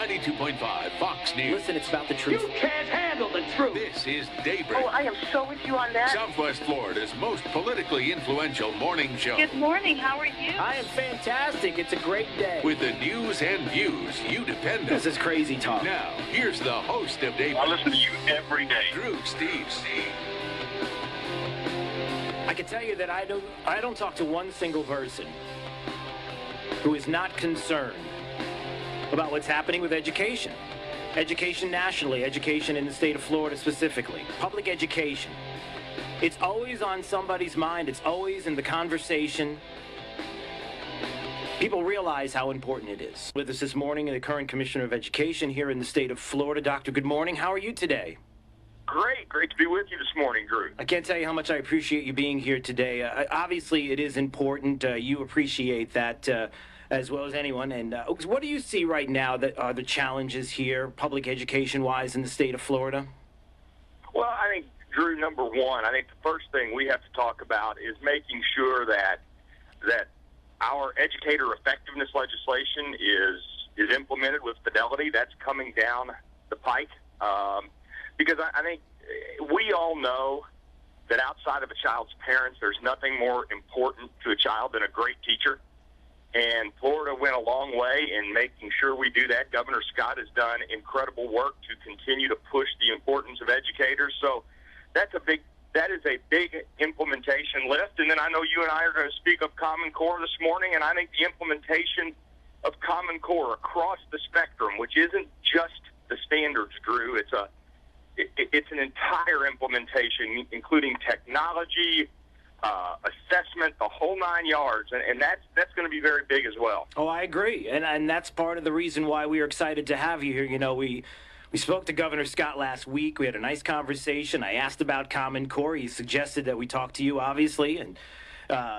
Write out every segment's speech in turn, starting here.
92.5 Fox News. Listen, it's about the truth. You can't handle the truth. This is Daybreak. Oh, I am so with you on that. Southwest Florida's most politically influential morning show. Good morning. How are you? I am fantastic. It's a great day. With the news and views you depend on. This is crazy talk. Now, here's the host of Daybreak. I listen to you every day. Drew Steele. I can tell you that I don't talk to one single person who is not concerned about what's happening with education. Education nationally, education in the state of Florida specifically, public education. It's always on somebody's mind. It's always in the conversation. People realize how important it is. With us this morning, the current Commissioner of Education here in the state of Florida. Doctor, good morning. How are you today? Great to be with you this morning, Drew. I can't tell you how much I appreciate you being here today. Obviously, it is important. You appreciate that as well as anyone. And what do you see right now that are the challenges here, public education-wise, in the state of Florida? Well, I think, Drew, number one, I think the first thing we have to talk about is making sure that our educator effectiveness legislation is implemented with fidelity. That's coming down the pike. Because I think we all know that outside of a child's parents, there's nothing more important to a child than a great teacher. And Florida went a long way in making sure we do that. Governor Scott has done incredible work to continue to push the importance of educators. So that is a big implementation lift. And then I know you and I are going to speak of Common Core this morning, and I think the implementation of Common Core across the spectrum, which isn't just the standards, Drew, it's an entire implementation, including technology, assessment, the whole 9 yards, and that's going to be very big as well. Oh, I agree, and that's part of the reason why we are excited to have you here. You know, we spoke to Governor Scott last week. We had a nice conversation. I asked about Common Core. He suggested that we talk to you, obviously, and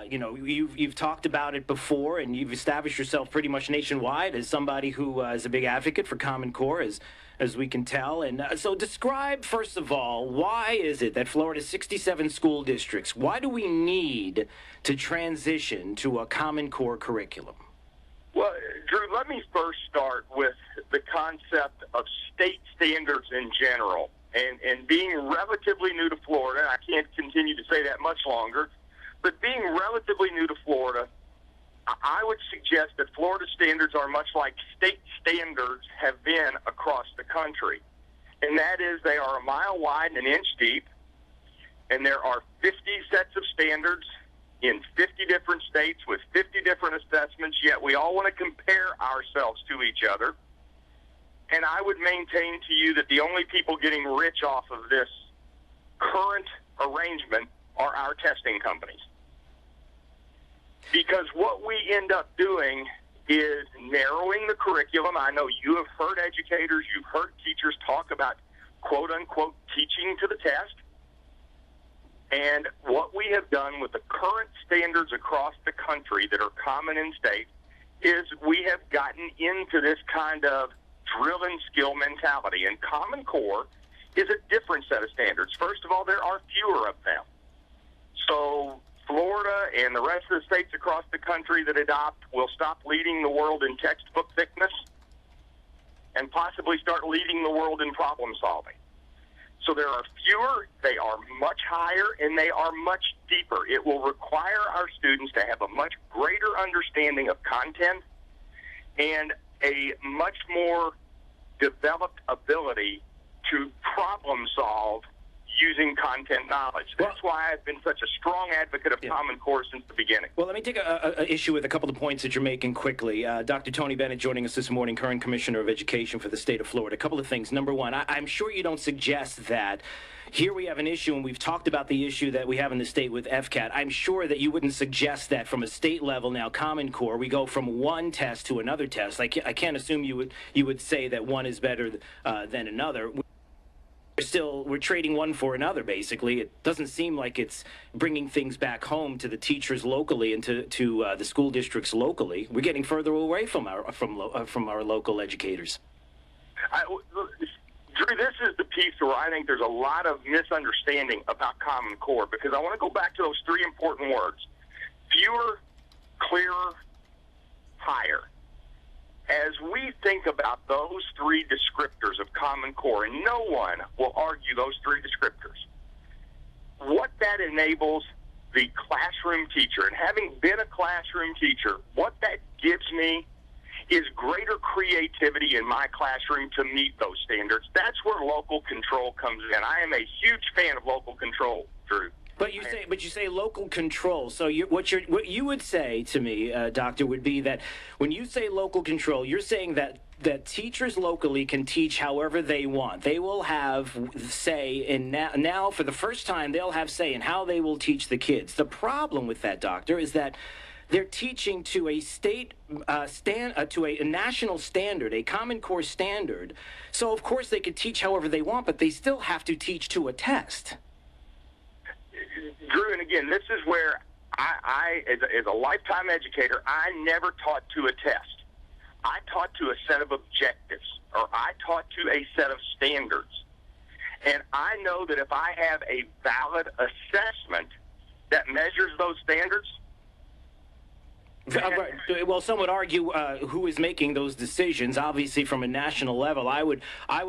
you know, you've talked about it before, and you've established yourself pretty much nationwide as somebody who is a big advocate for Common Core, as we can tell. And so describe, first of all, why is it that Florida's 67 school districts, why do we need to transition to a Common Core curriculum? Well, Drew, let me first start with the concept of state standards in general. And being relatively new to Florida, I can't continue to say that much longer, but being relatively new to Florida, I would suggest that Florida standards are much like state standards have been across the country. And that is, they are a mile wide and an inch deep, and there are 50 sets of standards in 50 different states with 50 different assessments, yet we all want to compare ourselves to each other. And I would maintain to you that the only people getting rich off of this current arrangement are our testing companies. Because what we end up doing is narrowing the curriculum. I know you have heard educators, you've heard teachers talk about quote-unquote teaching to the test. And what we have done with the current standards across the country that are common in state is we have gotten into this kind of drill and skill mentality. And Common Core is a different set of standards. First of all, there are fewer of them. So Florida and the rest of the states across the country that adopt will stop leading the world in textbook thickness and possibly start leading the world in problem solving. So there are fewer, they are much higher, and they are much deeper. It will require our students to have a much greater understanding of content and a much more developed ability to problem solve using content knowledge. That's why I've been such a strong advocate of Common Core since the beginning. Well, let me take a issue with a couple of points that you're making quickly. Dr. Tony Bennett joining us this morning, current Commissioner of Education for the state of Florida. A couple of things. Number one, I'm sure you don't suggest that here we have an issue, and we've talked about the issue that we have in the state with FCAT. I'm sure that you wouldn't suggest that from a state level now, Common Core, we go from one test to another test. I can't assume you would say that one is better than another. We're trading one for another, basically. It doesn't seem like it's bringing things back home to the teachers locally and to the school districts locally. We're getting further away from our local educators. Drew, this is the piece where I think there's a lot of misunderstanding about Common Core, because I want to go back to those three important words: fewer, clearer, higher. As we think about those three descriptors of Common Core, and no one will argue those three descriptors, what that enables the classroom teacher, and having been a classroom teacher, what that gives me is greater creativity in my classroom to meet those standards. That's where local control comes in. I am a huge fan of local control, Drew. But you say local control. So what you would say to me, Doctor, would be that when you say local control, you're saying that teachers locally can teach however they want. They will have say in now for the first time they'll have say in how they will teach the kids. The problem with that, Doctor, is that they're teaching to a state to a national standard, a Common Core standard. So of course they could teach however they want, but they still have to teach to a test. Drew, and again, this is where I as a lifetime educator, I never taught to a test. I taught to a set of objectives, or I taught to a set of standards. And I know that if I have a valid assessment that measures those standards, well, some would argue who is making those decisions. Obviously, from a national level, I would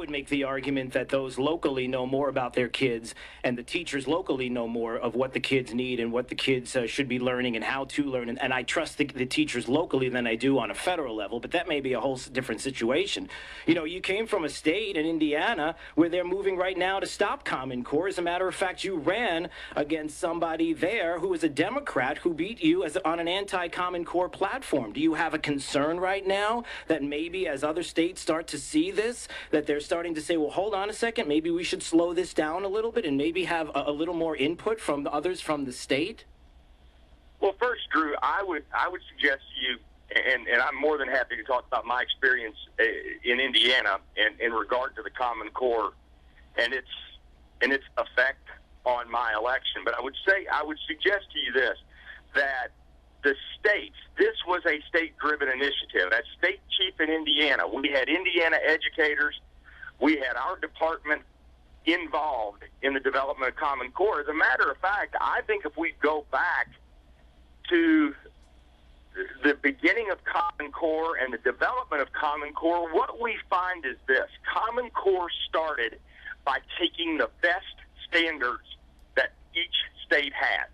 make the argument that those locally know more about their kids, and the teachers locally know more of what the kids need and what the kids should be learning and how to learn. And I trust the teachers locally than I do on a federal level. But that may be a whole different situation. You know, you came from a state in Indiana where they're moving right now to stop Common Core. As a matter of fact, you ran against somebody there who was a Democrat who beat you on an anti-Common Core platform. Do you have a concern right now that maybe as other states start to see this, that they're starting to say, well, hold on a second, maybe we should slow this down a little bit and maybe have a little more input from the others from the state? Well, first, Drew, I would suggest to you, and I'm more than happy to talk about my experience in Indiana in regard to the Common Core and its effect on my election. But I would suggest to you this, that the states, this was a state-driven initiative. As state chief in Indiana, we had Indiana educators, we had our department involved in the development of Common Core. As a matter of fact, I think if we go back to the beginning of Common Core and the development of Common Core, what we find is this. Common Core started by taking the best standards that each state had.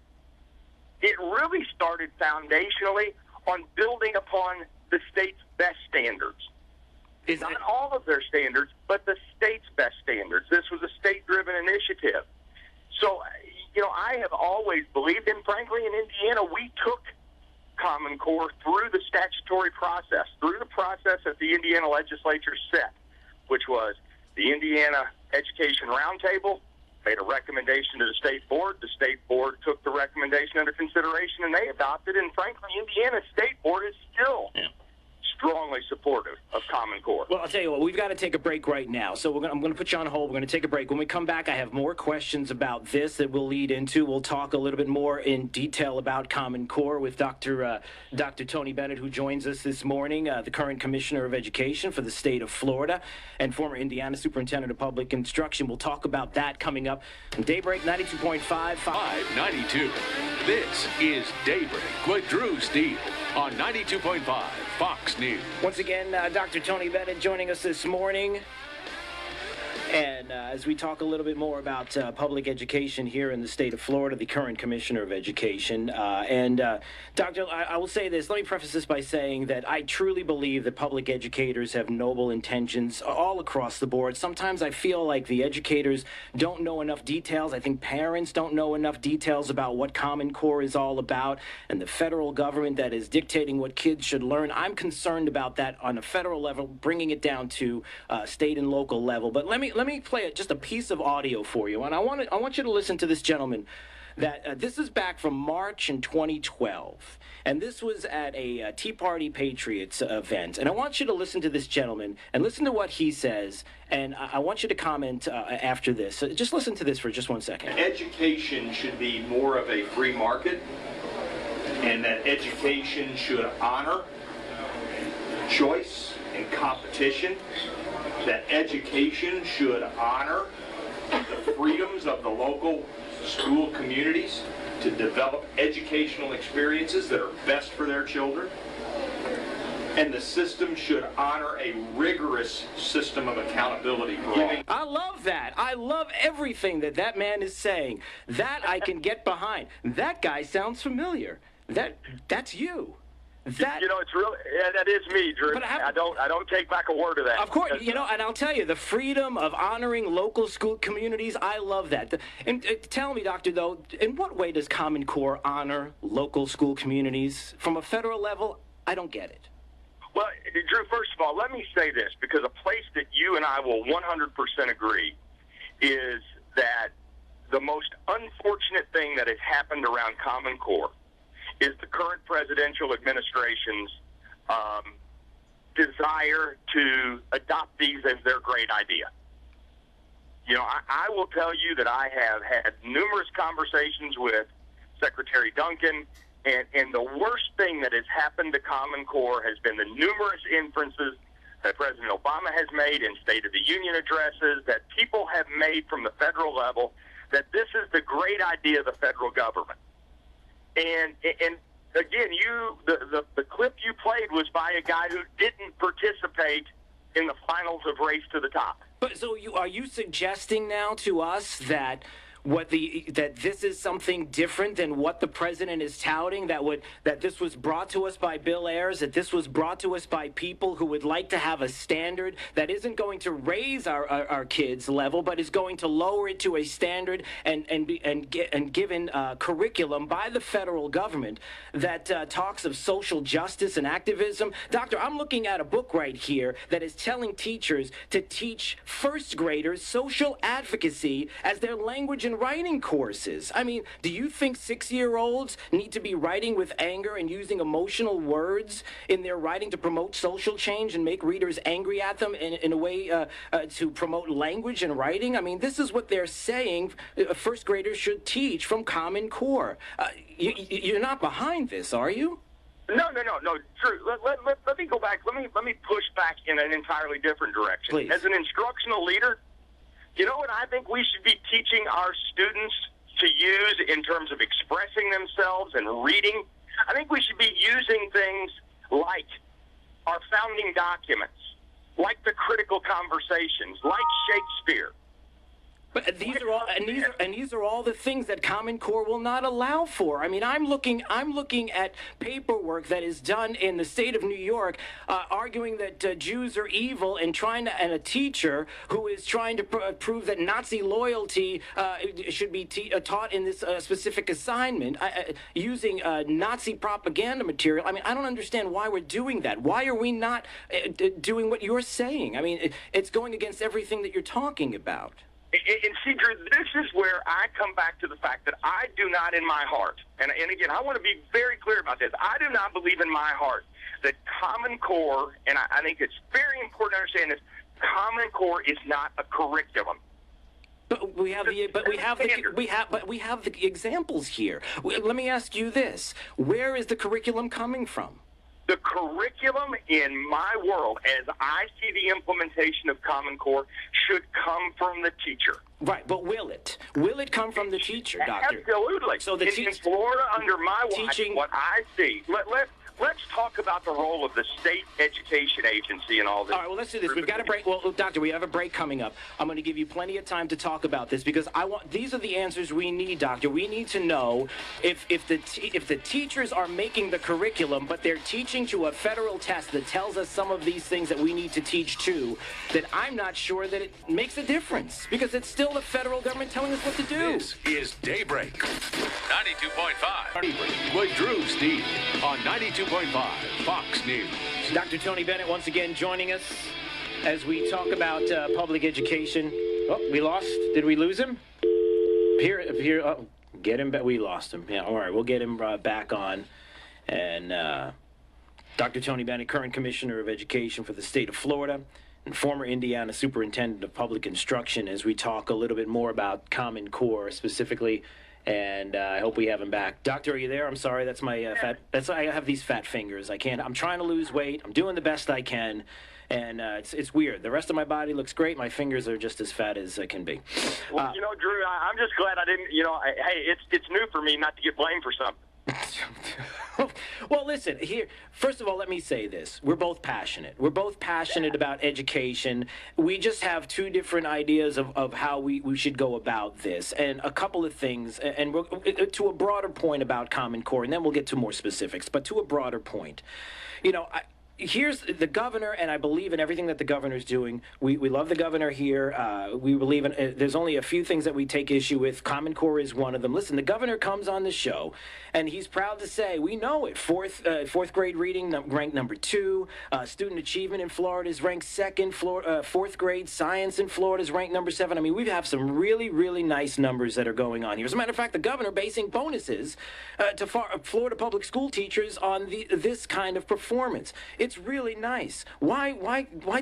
It really started foundationally on building upon the state's best standards. Not all of their standards, but the state's best standards. This was a state-driven initiative. So, you know, I have always believed, and frankly, in Indiana, we took Common Core through the statutory process, through the process that the Indiana legislature set, which was the Indiana Education Roundtable, made a recommendation to the state board. The state board took the recommendation under consideration, and they adopted it. And frankly, Indiana State Board is still strongly supportive of Common Core. Well, I'll tell you what, we've got to take a break right now. So I'm going to put you on hold. We're going to take a break. When we come back, I have more questions about this that we'll lead into. We'll talk a little bit more in detail about Common Core with Dr. Tony Bennett, who joins us this morning, the current Commissioner of Education for the state of Florida and former Indiana Superintendent of Public Instruction. We'll talk about that coming up on Daybreak 92.5. 592. This is Daybreak with Drew Steele on 92.5 Fox News. Once again, Dr. Tony Bennett joining us this morning. And as we talk a little bit more about public education here in the state of Florida, the current Commissioner of Education. Doctor, I will say this. Let me preface this by saying that I truly believe that public educators have noble intentions all across the board. Sometimes I feel like the educators don't know enough details. I think parents don't know enough details about what Common Core is all about, and the federal government that is dictating what kids should learn. I'm concerned about that on a federal level, bringing it down to state and local level. But let me play just a piece of audio for you, and I want you to listen to this gentleman. This is back from March in 2012, and this was at a Tea Party Patriots event. And I want you to listen to this gentleman and listen to what he says, and I want you to comment after this. So just listen to this for just 1 second. Education should be more of a free market, and that education should honor choice and competition. That education should honor the freedoms of the local school communities to develop educational experiences that are best for their children. And the system should honor a rigorous system of accountability for all. I love that. I love everything that man is saying. That I can get behind. That guy sounds familiar. That's you. That, it's really, that is me, Drew. But I don't take back a word of that. Of course, and I'll tell you, the freedom of honoring local school communities, I love that. And tell me, Doctor, though, in what way does Common Core honor local school communities? From a federal level, I don't get it. Well, Drew, first of all, let me say this, because a place that you and I will 100% agree is that the most unfortunate thing that has happened around Common Core is the current presidential administration's desire to adopt these as their great idea. I will tell you that I have had numerous conversations with Secretary Duncan, and the worst thing that has happened to Common Core has been the numerous inferences that President Obama has made in State of the Union addresses, that people have made from the federal level, that this is the great idea of the federal government. And again, the clip you played was by a guy who didn't participate in the finals of Race to the Top. But so are you suggesting now to us that that this is something different than what the president is touting, that this was brought to us by Bill Ayers, that this was brought to us by people who would like to have a standard that isn't going to raise our kids' level, but is going to lower it to a standard and given curriculum by the federal government that talks of social justice and activism? Doctor, I'm looking at a book right here that is telling teachers to teach first graders social advocacy as their language and writing courses. I mean, do you think 6-year-olds need to be writing with anger and using emotional words in their writing to promote social change and make readers angry at them in a way to promote language and writing? I mean, this is what they're saying first graders should teach from Common Core. You're not behind this, are you? No. Drew, let me go back. Let me push back in an entirely different direction. Please. As an instructional leader, you know what I think we should be teaching our students to use in terms of expressing themselves and reading? I think we should be using things like our founding documents, like the critical conversations, like Shakespeare. But these are all the things that Common Core will not allow for. I mean, I'm looking at paperwork that is done in the state of New York, arguing that Jews are evil, and a teacher who is trying to prove that Nazi loyalty should be taught in this specific assignment, using Nazi propaganda material. I mean, I don't understand why we're doing that. Why are we not doing what you're saying? I mean, it's going against everything that you're talking about. And see, Drew, this is where I come back to the fact that I do not in my heart, and again, I want to be very clear about this, I do not believe in my heart that Common Core, and I think it's very important to understand this, Common Core is not a curriculum. But we have the examples here. Let me ask you this: where is the curriculum coming from? The curriculum in my world, as I see the implementation of Common Core, should come from the teacher. Right, but will it? Will it come from the teacher, Doctor? Absolutely. So in Florida, under my watch, what I see, let's talk about the role of the state education agency and all this. All right, well, let's do this. We've got a break. Well, Doctor, we have a break coming up. I'm going to give you plenty of time to talk about this because these are the answers we need, Doctor. We need to know if the teachers are making the curriculum, but they're teaching to a federal test that tells us some of these things that we need to teach too, that I'm not sure that it makes a difference because it's still the federal government telling us what to do. This is Daybreak. 92.5. Daybreak with Drew Steele on 92.5 Fox News. Dr. Tony Bennett once again joining us as we talk about public education. Oh, we lost. Did we lose him? Here. Oh, get him back. We lost him. Yeah, all right. We'll get him back on. And Dr. Tony Bennett, current Commissioner of Education for the state of Florida and former Indiana Superintendent of Public Instruction, as we talk a little bit more about Common Core specifically. And I hope we have him back. Doctor, are you there? I'm sorry. That's my fat. I have these fat fingers. I can't. I'm trying to lose weight. I'm doing the best I can, and it's weird. The rest of my body looks great. My fingers are just as fat as can be. Well, Drew, I'm just glad I didn't. Hey, it's new for me not to get blamed for something. Well, listen, here, first of all, let me say this. We're both passionate. We're both passionate about education. We just have two different ideas of how we should go about this. And a couple of things, and to a broader point about Common Core, and then we'll get to more specifics, but to a broader point. You know, here's the governor, and I believe in everything that the governor's doing. We love the governor here. We believe in, there's only a few things that we take issue with. Common Core is one of them. Listen, the governor comes on the show, and he's proud to say, we know it. Fourth grade reading ranked number 2. Student achievement in Florida is ranked 2nd. Fourth grade science in Florida is ranked number 7. I mean, we have some really, really nice numbers that are going on here. As a matter of fact, the governor basing bonuses to Florida public school teachers on this kind of performance. It's really nice. Why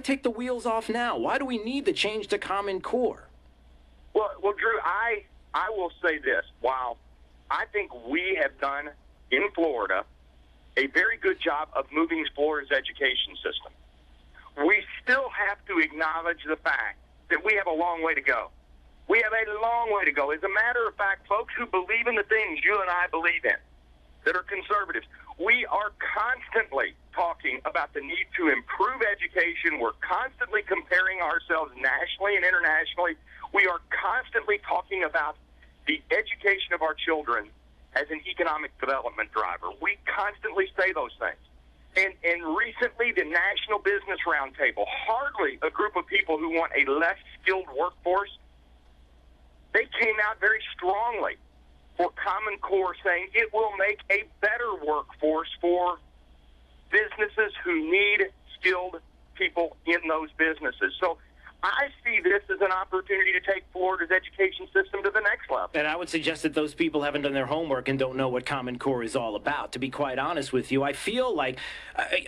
take the wheels off now? Why do we need the change to Common Core? Well, Drew, I will say this. While I think we have done in Florida a very good job of moving Florida's education system, we still have to acknowledge the fact that we have a long way to go. We have a long way to go. As a matter of fact, folks who believe in the things you and I believe in, that are conservatives, we are constantly talking about the need to improve education. We're constantly comparing ourselves nationally and internationally. We are constantly talking about the education of our children as an economic development driver. We constantly say those things. And recently, the National Business Roundtable, hardly a group of people who want a less skilled workforce, they came out very strongly for Common Core, saying it will make a better workforce for businesses who need skilled people in those businesses. So I see this as an opportunity to take Florida's education system to the next level. And I would suggest that those people haven't done their homework and don't know what Common Core is all about. To be quite honest with you, I feel like,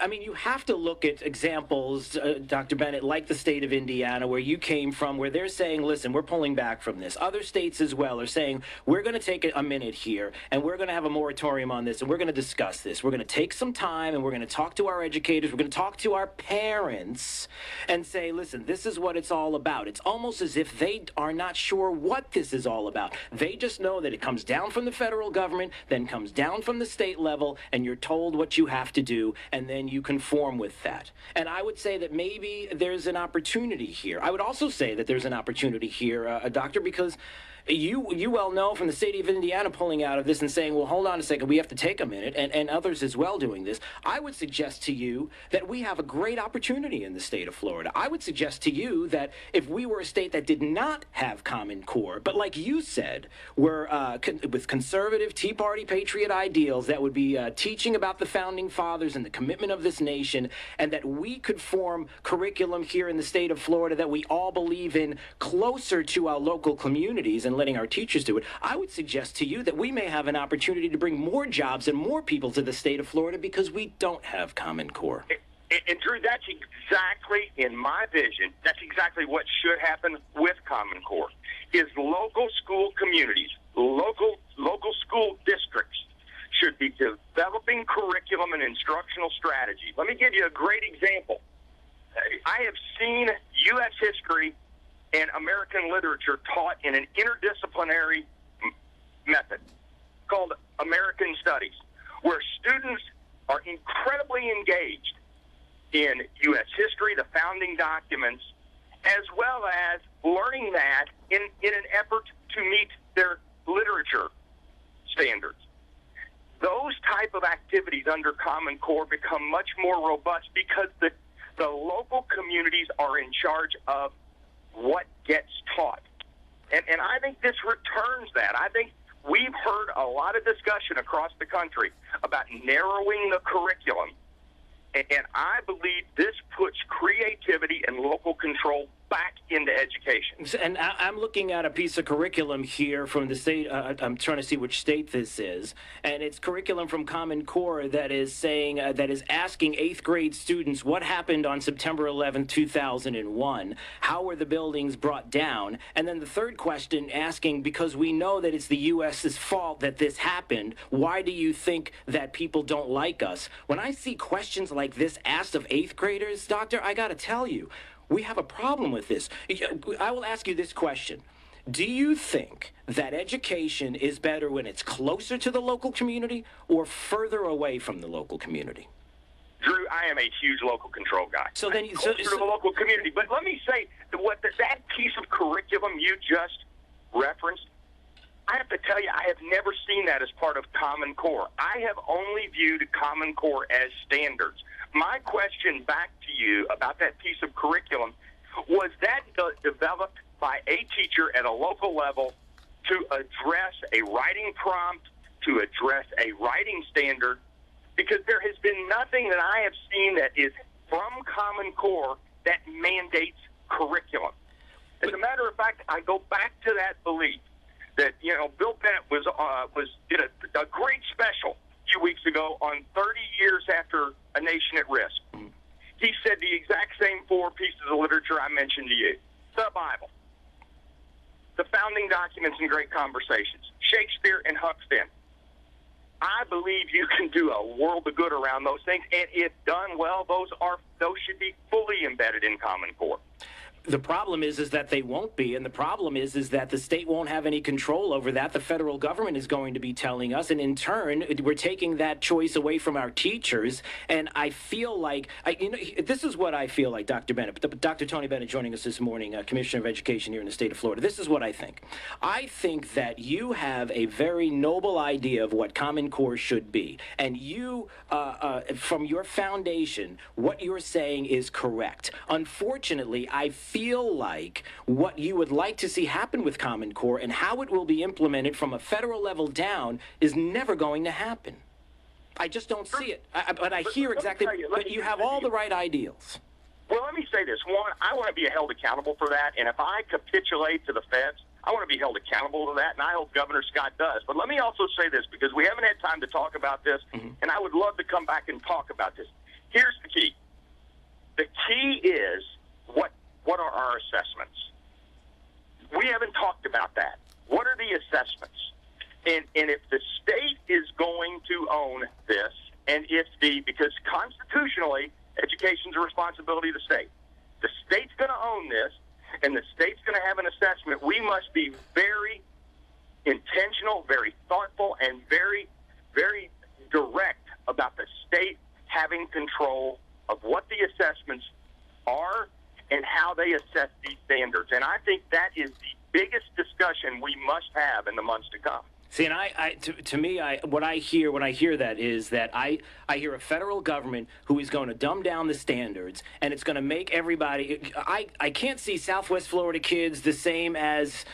I mean, you have to look at examples, Dr. Bennett, like the state of Indiana, where you came from, where they're saying, listen, we're pulling back from this. Other states as well are saying, we're going to take a minute here, and we're going to have a moratorium on this, and we're going to discuss this. We're going to take some time, and we're going to talk to our educators. We're going to talk to our parents and say, listen, this is what it's all about. It's almost as if they are not sure what this is all about. They just know that it comes down from the federal government, then comes down from the state level, and you're told what you have to do, and then you conform with that. And I would say that maybe there's an opportunity here. I would also say that there's an opportunity here, Doctor, because you well know from the state of Indiana pulling out of this and saying, well, hold on a second, we have to take a minute, and others as well doing this. I would suggest to you that we have a great opportunity in the state of Florida. I would suggest to you that if we were a state that did not have Common Core, but like you said, we're with conservative Tea Party patriot ideals that would be teaching about the Founding Fathers and the commitment of this nation, and that we could form curriculum here in the state of Florida that we all believe in closer to our local communities and letting our teachers do it, I would suggest to you that we may have an opportunity to bring more jobs and more people to the state of Florida because we don't have Common Core. And Drew, that's exactly, in my vision, that's exactly what should happen with Common Core, is local school communities, local school districts should be developing curriculum and instructional strategy. Let me give you a great example. I have seen U.S. history and American literature taught in an interdisciplinary method called American Studies, where students are incredibly engaged in U.S. history, the founding documents, as well as learning that in an effort to meet their literature standards. Those type of activities under Common Core become much more robust because the local communities are in charge of what gets taught. And I think this returns that. I think we've heard a lot of discussion across the country about narrowing the curriculum. And I believe this puts creativity and local control back into education. And I'm looking at a piece of curriculum here from the state. I'm trying to see which state this is. And it's curriculum from Common Core that is saying, that is asking 8th grade students what happened on September 11, 2001. How were the buildings brought down? And then the third question asking, because we know that it's the U.S.'s fault that this happened, why do you think that people don't like us? When I see questions like this asked of 8th graders, Doctor, I got to tell you, we have a problem with this. I will ask you this question. Do you think that education is better when it's closer to the local community or further away from the local community? Drew, I am a huge local control guy. So then, closer to the local community. But let me say that piece of curriculum you just referenced, I have to tell you, I have never seen that as part of Common Core. I have only viewed Common Core as standards. My question back to you about that piece of curriculum, was that developed by a teacher at a local level to address a writing prompt, to address a writing standard? Because there has been nothing that I have seen that is from Common Core that mandates curriculum. As a matter of fact, I go back to that belief that, Bill Bennett did a great special a few weeks ago on 30 years after A Nation at Risk. He said the exact same 4 pieces of literature I mentioned to you. The Bible, the founding documents and great conversations, Shakespeare and Huckstone. I believe you can do a world of good around those things, and if done well, those should be fully embedded in Common Core. The problem is that they won't be, and the problem is that the state won't have any control over that. The federal government is going to be telling us, and in turn, we're taking that choice away from our teachers. And I feel like, this is what I feel like, Dr. Bennett, Dr. Tony Bennett joining us this morning, Commissioner of Education here in the state of Florida. This is what I think. I think that you have a very noble idea of what Common Core should be, and you, from your foundation, what you're saying is correct. Unfortunately, I feel like what you would like to see happen with Common Core and how it will be implemented from a federal level down is never going to happen. I just don't see it. But I hear exactly, but you have all the right ideals. Well, let me say this. One, I want to be held accountable for that, and if I capitulate to the feds, I want to be held accountable to that, and I hope Governor Scott does. But let me also say this, because we haven't had time to talk about this, and I would love to come back and talk about this. Here's the key. The key is what are our assessments? We haven't talked about that. What are the assessments? And if the state is going to own this, and because constitutionally, education's a responsibility of the state. The state's going to own this, and the state's going to have an assessment. We must be very intentional, very thoughtful, and very, very direct about the state having control of what the assessments are and how they assess these standards. And I think that is the biggest discussion we must have in the months to come. See, and to me, what I hear when I hear that is that I hear a federal government who is going to dumb down the standards, and it's going to make everybody. I can't see Southwest Florida kids the same as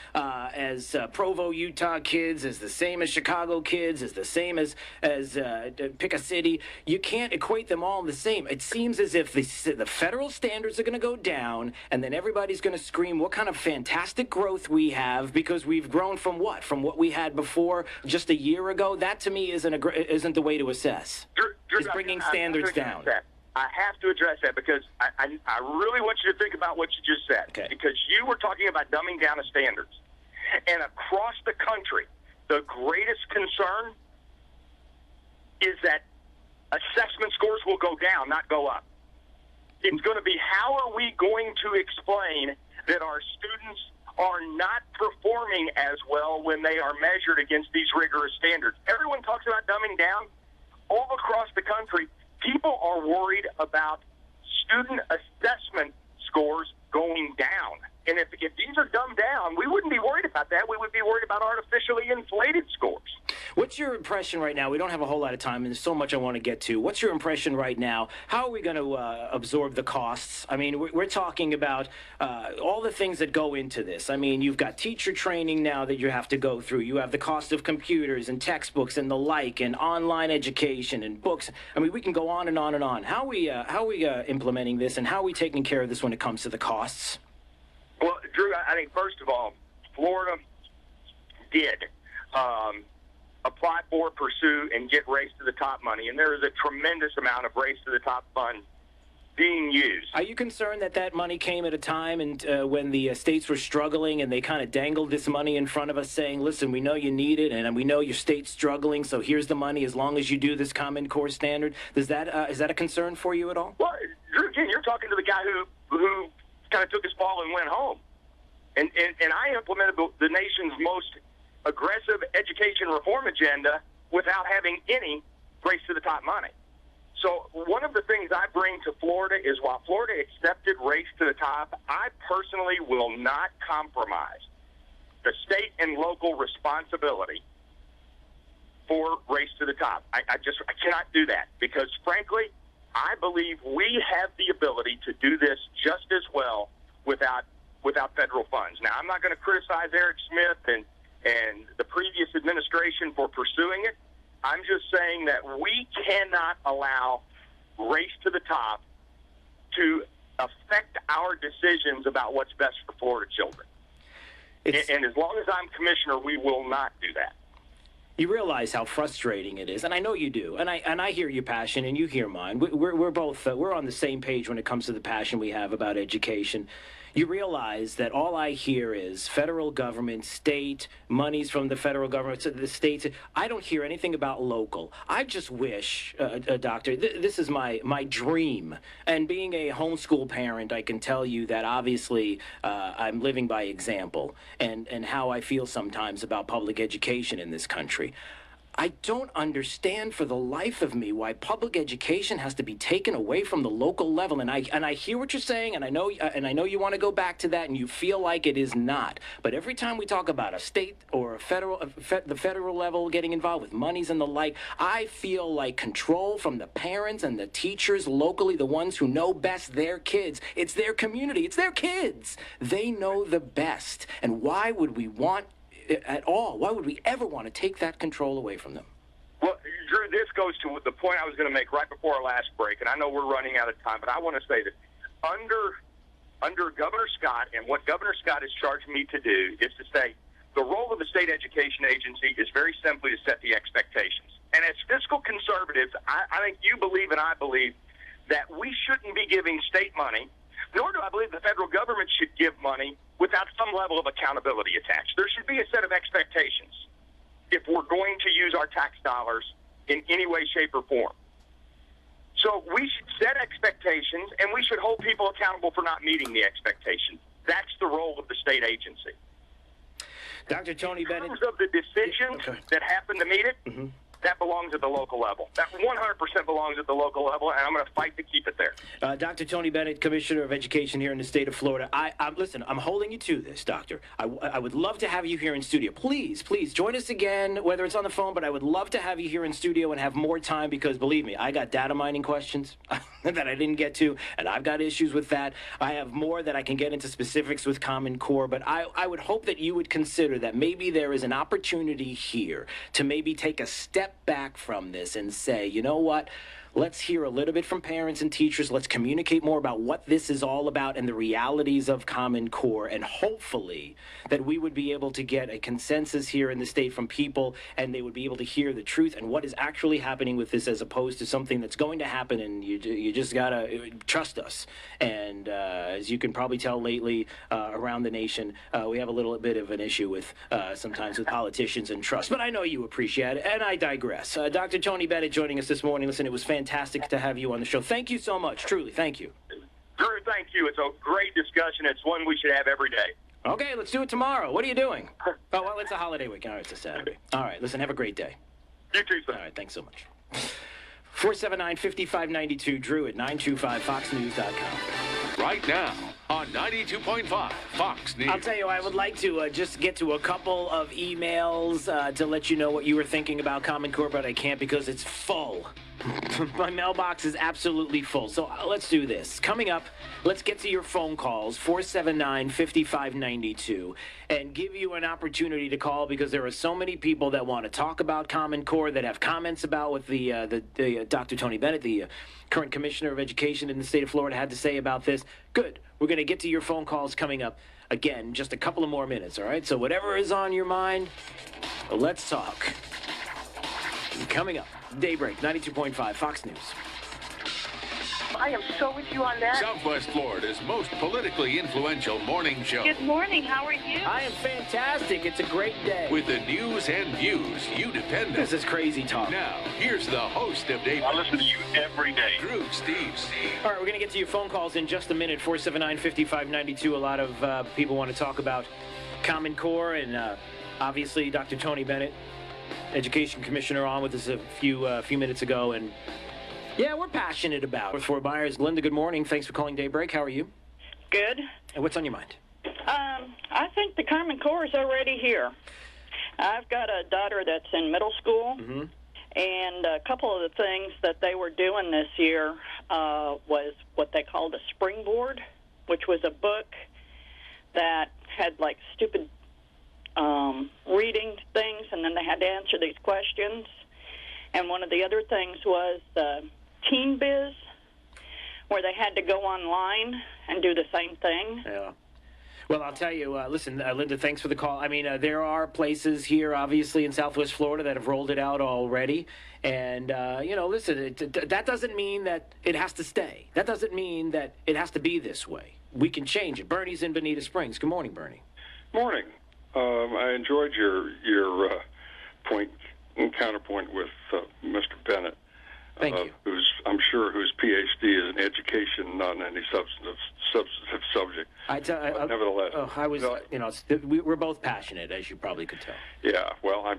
Provo, Utah kids, as the same as Chicago kids, as the same as pick a city. You can't equate them all the same. It seems as if the federal standards are going to go down, and then everybody's going to scream what kind of fantastic growth we have because we've grown from what? From what we had before just a year ago? That to me isn't the way to assess. Drew, is bringing standards down. I have to address that because I really want you to think about what you just said. Okay. Because you were talking about dumbing down of standards. And across the country, the greatest concern is that assessment scores will go down, not go up. It's going to be how are we going to explain that our students are not performing as well when they are measured against these rigorous standards. Everyone talks about dumbing down. All across the country, people are worried about student assessment scores going down. And if these are dumbed down, we wouldn't be worried about that. We would be worried about artificially inflated scores. What's your impression right now? We don't have a whole lot of time, and there's so much I want to get to. What's your impression right now? How are we going to absorb the costs? I mean, we're talking about all the things that go into this. I mean, you've got teacher training now that you have to go through. You have the cost of computers and textbooks and the like, and online education and books. I mean, we can go on and on and on. How are we implementing this, and how are we taking care of this when it comes to the costs? Well, Drew, I think first of all, Florida did apply for, pursue, and get Race to the Top money, and there is a tremendous amount of Race to the Top funds being used. Are you concerned that that money came at a time and when the states were struggling and they kind of dangled this money in front of us saying, listen, we know you need it and we know your state's struggling, so here's the money as long as you do this Common Core standard? Is that a concern for you at all? Well, Drew, again, you're talking to the guy who kind of took his ball and went home. And I implemented the nation's most aggressive education reform agenda without having any race to the top money. So one of the things I bring to Florida is while Florida accepted race to the top, I personally will not compromise the state and local responsibility for race to the top. I cannot do that because, frankly, I believe we have the ability to do this just as well without federal funds. Now, I'm not going to criticize Eric Smith and the previous administration for pursuing it. I'm just saying that we cannot allow race to the top to affect our decisions about what's best for Florida children. And as long as I'm commissioner, we will not do that. You realize how frustrating it is, and I know you do, and I hear your passion, and you hear mine. We're both we're on the same page when it comes to the passion we have about education. You realize that all I hear is federal government, state, monies from the federal government to the states. I don't hear anything about local. I just wish, Doctor, this is my dream. And being a homeschool parent, I can tell you that obviously I'm living by example and how I feel sometimes about public education in this country. I don't understand for the life of me why public education has to be taken away from the local level. And I hear what you're saying, and I know you want to go back to that, and you feel like it is not. But every time we talk about a state or the federal level getting involved with monies and the like, I feel like control from the parents and the teachers locally, the ones who know best their kids. It's their community. It's their kids. They know the best. And why would we want at all? Why would we ever want to take that control away from them? Well, Drew, this goes to the point I was going to make right before our last break, and I know we're running out of time, but I want to say that under Governor Scott and what Governor Scott has charged me to do is to say the role of the state education agency is very simply to set the expectations. And as fiscal conservatives, I think you believe and I believe that we shouldn't be giving state money, nor do I believe the federal government should give money without some level of accountability attached. There should be a set of expectations if we're going to use our tax dollars in any way, shape, or form. So we should set expectations, and we should hold people accountable for not meeting the expectations. That's the role of the state agency. Dr. Tony Bennett. In terms of the decisions that happen to meet it, that belongs at the local level. That 100% belongs at the local level, and I'm going to fight to keep it there. Dr. Tony Bennett, Commissioner of Education here in the state of Florida. Listen, I'm holding you to this, Doctor. I would love to have you here in studio. Please join us again, whether it's on the phone, but I would love to have you here in studio and have more time because, believe me, I got data mining questions that I didn't get to, and I've got issues with that. I have more that I can get into specifics with Common Core, but I would hope that you would consider that maybe there is an opportunity here to maybe take a step back from this and say, you know what? Let's hear a little bit from parents and teachers. Let's communicate more about what this is all about and the realities of Common Core. And hopefully that we would be able to get a consensus here in the state from people and they would be able to hear the truth and what is actually happening with this as opposed to something that's going to happen and you just got to trust us. And as you can probably tell lately around the nation, we have a little bit of an issue with sometimes with politicians and trust. But I know you appreciate it, and I digress. Dr. Tony Bennett joining us this morning. Listen, it was fantastic to have you on the show. Thank you so much. Truly, thank you. Drew, thank you. It's a great discussion. It's one we should have every day. Okay, let's do it tomorrow. What are you doing? Oh, well, it's a holiday weekend. All right, it's a Saturday. All right, listen, have a great day. You too, sir. All right, thanks so much. 479-5592, Drew at 925foxnews.com. Right now on 92.5 Fox News. I'll tell you, I would like to just get to a couple of emails to let you know what you were thinking about Common Core, but I can't because it's full. My mailbox is absolutely full. So let's do this. Coming up, let's get to your phone calls, 479-5592, and give you an opportunity to call because there are so many people that want to talk about Common Core, that have comments about what the Dr. Tony Bennett, the current Commissioner of Education in the state of Florida, had to say about this. Good. We're going to get to your phone calls coming up. Again, just a couple of more minutes, all right? So whatever is on your mind, let's talk. Coming up, Daybreak, 92.5 Fox News. I am so with you on that. Southwest Florida's most politically influential morning show. Good morning. How are you? I am fantastic. It's a great day. With the news and views you depend on. This is crazy talk. Now, here's the host of Daybreak. I listen to you every day. Drew Steele. All right, we're going to get to your phone calls in just a minute. 479-5592. A lot of people want to talk about Common Core, and obviously Dr. Tony Bennett, Education Commissioner, on with us a few minutes ago, and yeah, we're passionate about it. Fort Myers. Linda, good morning. Thanks for calling Daybreak. How are you? Good. And what's on your mind? I think the Common Core is already here. I've got a daughter that's in middle school, and a couple of the things that they were doing this year was what they called a springboard, which was a book that had like stupid reading things, and then they had to answer these questions. And one of the other things was Teen Biz, where they had to go online and do the same thing. Yeah. Well, I'll tell you, listen, Linda, thanks for the call. I mean, there are places here, obviously, in Southwest Florida that have rolled it out already. And, listen, that doesn't mean that it has to stay. That doesn't mean that it has to be this way. We can change it. Bernie's in Bonita Springs. Good morning, Bernie. Morning. I enjoyed your point and counterpoint with Mr. Bennett. Thank you. I'm sure whose PhD is in education, not in any substantive subject. Nevertheless, we're both passionate, as you probably could tell. Yeah. Well,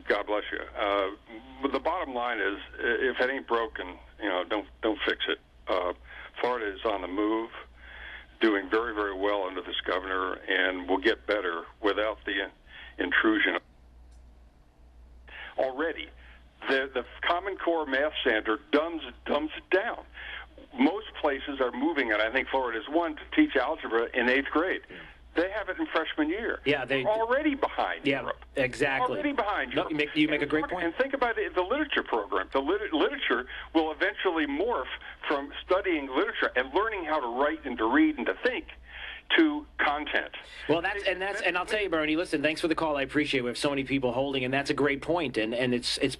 God bless you. But the bottom line is, if it ain't broken, don't fix it. Florida is on the move, doing very, very well under this governor, and will get better without the intrusion. Already, the Common Core math standard dumbs it down. Most places are moving it. I think Florida is one to teach algebra in 8th grade. They have it in freshman year. Yeah, they're already behind Europe. Exactly. Already behind Europe. You make a great point. And think about the literature program. The literature will eventually morph from studying literature and learning how to write and to read and to think to content. Well, and I'll tell you, Bernie, listen, thanks for the call. I appreciate it. We have so many people holding, and that's a great point. And it's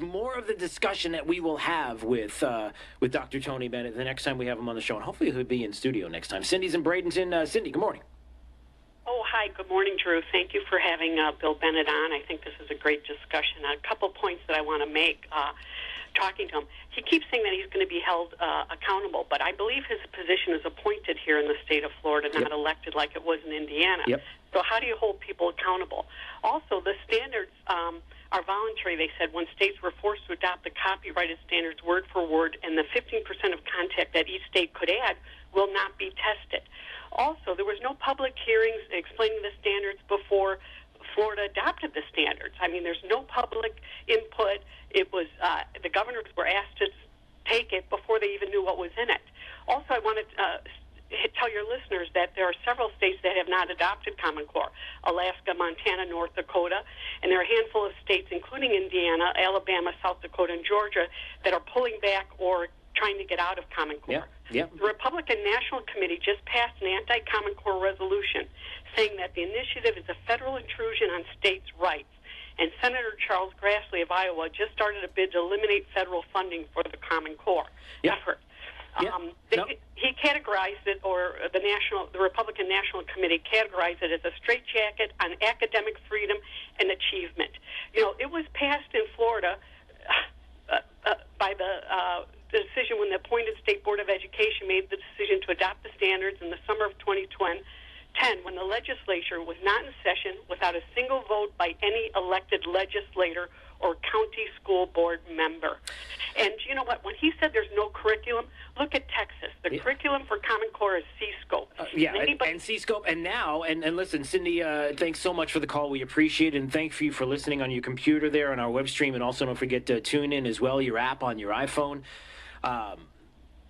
more of the discussion that we will have with Dr. Tony Bennett the next time we have him on the show. And hopefully he'll be in studio next time. Cindy's in Bradenton. Cindy, good morning. Oh, hi. Good morning, Drew. Thank you for having Bill Bennett on. I think this is a great discussion. A couple points that I want to make talking to him. He keeps saying that he's going to be held accountable, but I believe his position is appointed here in the state of Florida, not elected like it was in Indiana. Yep. So how do you hold people accountable? Also, the standards are voluntary, they said, when states were forced to adopt the copyrighted standards word for word, and the 15% of content that each state could add will not be tested. Also, there was no public hearings explaining the standards before Florida adopted the standards. I mean, there's no public input. It was the governors were asked to take it before they even knew what was in it. Also, I want to tell your listeners that there are several states that have not adopted Common Core: Alaska, Montana, North Dakota, and there are a handful of states, including Indiana, Alabama, South Dakota, and Georgia, that are pulling back or trying to get out of Common Core. Yeah. The Republican National Committee just passed an anti-Common Core resolution saying that the initiative is a federal intrusion on states' rights. And Senator Charles Grassley of Iowa just started a bid to eliminate federal funding for the Common Core effort. He categorized it, or the Republican National Committee categorized it as a straitjacket on academic freedom and achievement. It was passed in Florida by the decision when the appointed State Board of Education made the decision to adopt the standards in the summer of 2010, when the legislature was not in session, without a single vote by any elected legislator or county school board member. And you know what? When he said there's no curriculum, look at Texas. The curriculum for Common Core is C-Scope. And C-Scope. And now, and listen, Cindy, thanks so much for the call. We appreciate it. And thank you for listening on your computer there on our web stream. And also don't forget to tune in as well, your app on your iPhone.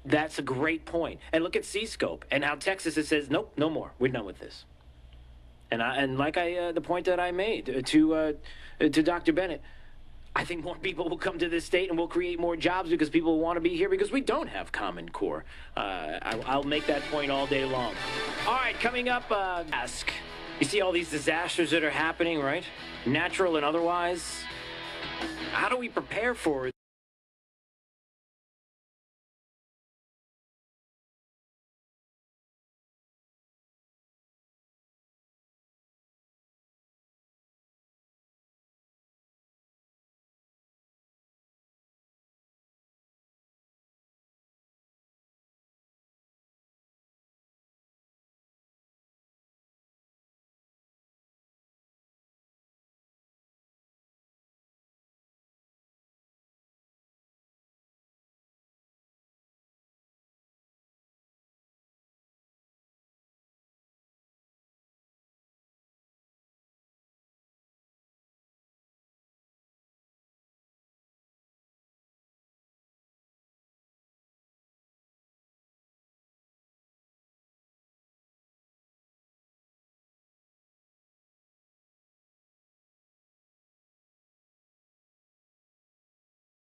That's a great point. And look at C-Scope and how Texas it says, nope, no more. We're done with this. And the point that I made to Dr. Bennett, I think more people will come to this state and we'll create more jobs because people want to be here because we don't have Common Core. I'll make that point all day long. All right, coming up, ask. You see all these disasters that are happening, right? Natural and otherwise. How do we prepare for it?